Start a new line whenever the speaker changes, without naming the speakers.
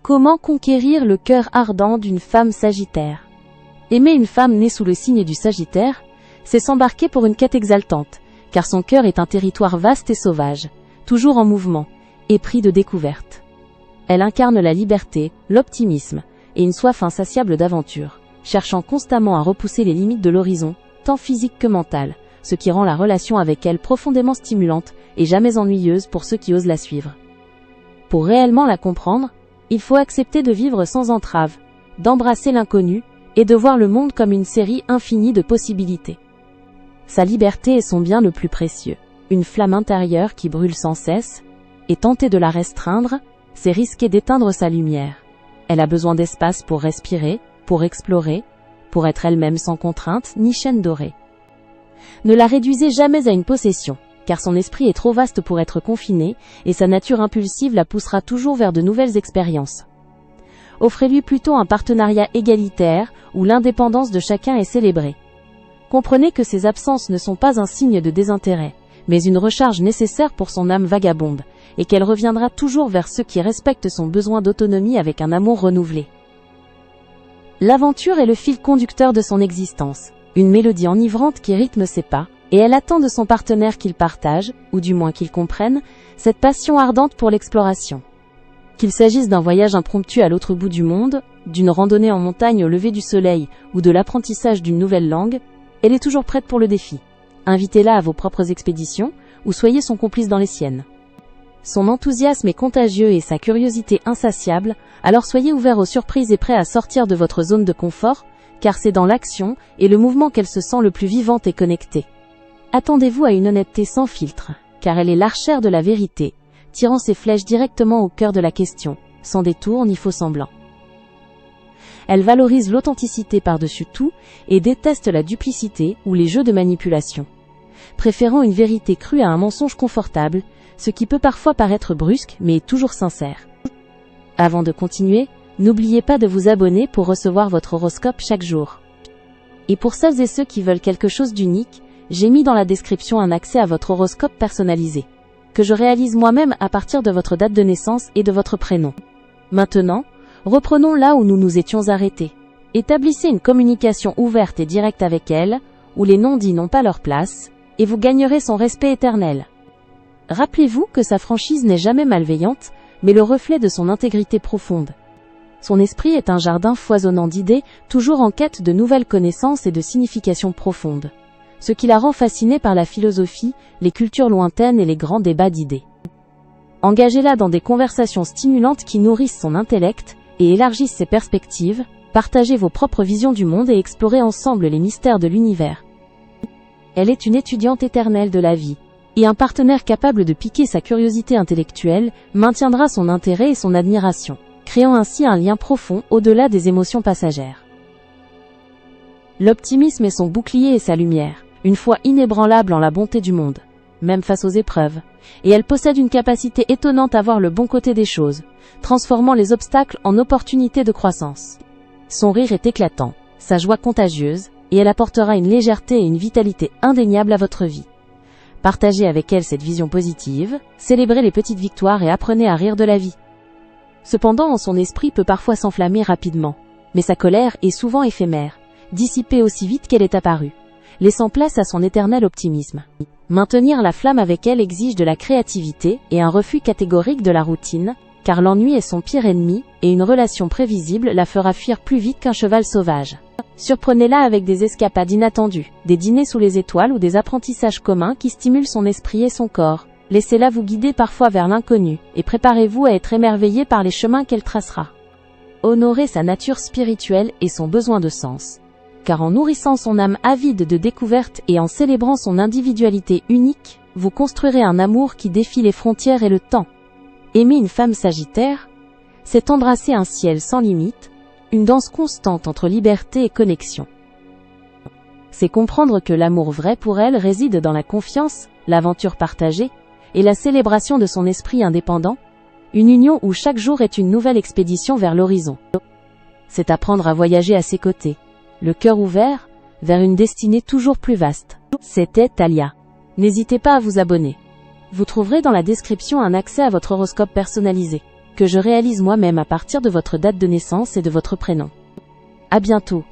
Comment conquérir le cœur ardent d'une femme Sagittaire? Aimer une femme née sous le signe du Sagittaire, c'est s'embarquer pour une quête exaltante, car son cœur est un territoire vaste et sauvage, toujours en mouvement, épris de découvertes. Elle incarne la liberté, l'optimisme, et une soif insatiable d'aventure, cherchant constamment à repousser les limites de l'horizon, tant physique que mental, ce qui rend la relation avec elle profondément stimulante et jamais ennuyeuse pour ceux qui osent la suivre. Pour réellement la comprendre, il faut accepter de vivre sans entrave, d'embrasser l'inconnu, et de voir le monde comme une série infinie de possibilités. Sa liberté est son bien le plus précieux, une flamme intérieure qui brûle sans cesse, et tenter de la restreindre, c'est risquer d'éteindre sa lumière. Elle a besoin d'espace pour respirer, pour explorer, pour être elle-même sans contrainte ni chaîne dorée. Ne la réduisez jamais à une possession, car son esprit est trop vaste pour être confiné, et sa nature impulsive la poussera toujours vers de nouvelles expériences. Offrez-lui plutôt un partenariat égalitaire, où l'indépendance de chacun est célébrée. Comprenez que ses absences ne sont pas un signe de désintérêt, mais une recharge nécessaire pour son âme vagabonde, et qu'elle reviendra toujours vers ceux qui respectent son besoin d'autonomie avec un amour renouvelé. L'aventure est le fil conducteur de son existence, une mélodie enivrante qui rythme ses pas, et elle attend de son partenaire qu'il partage, ou du moins qu'il comprenne, cette passion ardente pour l'exploration. Qu'il s'agisse d'un voyage impromptu à l'autre bout du monde, d'une randonnée en montagne au lever du soleil, ou de l'apprentissage d'une nouvelle langue, elle est toujours prête pour le défi. Invitez-la à vos propres expéditions, ou soyez son complice dans les siennes. Son enthousiasme est contagieux et sa curiosité insatiable, alors soyez ouverts aux surprises et prêts à sortir de votre zone de confort, car c'est dans l'action et le mouvement qu'elle se sent le plus vivante et connectée. Attendez-vous à une honnêteté sans filtre, car elle est l'archère de la vérité, tirant ses flèches directement au cœur de la question, sans détour ni faux semblant. Elle valorise l'authenticité par-dessus tout et déteste la duplicité ou les jeux de manipulation, préférant une vérité crue à un mensonge confortable, ce qui peut parfois paraître brusque mais est toujours sincère. Avant de continuer, n'oubliez pas de vous abonner pour recevoir votre horoscope chaque jour. Et pour celles et ceux qui veulent quelque chose d'unique, j'ai mis dans la description un accès à votre horoscope personnalisé, que je réalise moi-même à partir de votre date de naissance et de votre prénom. Maintenant, reprenons là où nous nous étions arrêtés. Établissez une communication ouverte et directe avec elle, où les non-dits n'ont pas leur place, et vous gagnerez son respect éternel. Rappelez-vous que sa franchise n'est jamais malveillante, mais le reflet de son intégrité profonde. Son esprit est un jardin foisonnant d'idées, toujours en quête de nouvelles connaissances et de significations profondes. Ce qui la rend fascinée par la philosophie, les cultures lointaines et les grands débats d'idées. Engagez-la dans des conversations stimulantes qui nourrissent son intellect et élargissent ses perspectives, partagez vos propres visions du monde et explorez ensemble les mystères de l'univers. Elle est une étudiante éternelle de la vie, et un partenaire capable de piquer sa curiosité intellectuelle maintiendra son intérêt et son admiration, créant ainsi un lien profond au-delà des émotions passagères. L'optimisme est son bouclier et sa lumière, une foi inébranlable en la bonté du monde, même face aux épreuves, et elle possède une capacité étonnante à voir le bon côté des choses, transformant les obstacles en opportunités de croissance. Son rire est éclatant, sa joie contagieuse, et elle apportera une légèreté et une vitalité indéniables à votre vie. Partagez avec elle cette vision positive, célébrez les petites victoires et apprenez à rire de la vie. Cependant, son esprit peut parfois s'enflammer rapidement, mais sa colère est souvent éphémère, dissipée aussi vite qu'elle est apparue, laissant place à son éternel optimisme. Maintenir la flamme avec elle exige de la créativité et un refus catégorique de la routine, car l'ennui est son pire ennemi, et une relation prévisible la fera fuir plus vite qu'un cheval sauvage. Surprenez-la avec des escapades inattendues, des dîners sous les étoiles ou des apprentissages communs qui stimulent son esprit et son corps. Laissez-la vous guider parfois vers l'inconnu, et préparez-vous à être émerveillé par les chemins qu'elle tracera. Honorez sa nature spirituelle et son besoin de sens. Car en nourrissant son âme avide de découvertes et en célébrant son individualité unique, vous construirez un amour qui défie les frontières et le temps. Aimer une femme Sagittaire, c'est embrasser un ciel sans limite, une danse constante entre liberté et connexion. C'est comprendre que l'amour vrai pour elle réside dans la confiance, l'aventure partagée, et la célébration de son esprit indépendant, une union où chaque jour est une nouvelle expédition vers l'horizon. C'est apprendre à voyager à ses côtés, le cœur ouvert, vers une destinée toujours plus vaste. C'était Talia. N'hésitez pas à vous abonner. Vous trouverez dans la description un accès à votre horoscope personnalisé. que je réalise moi-même à partir de votre date de naissance et de votre prénom. À bientôt.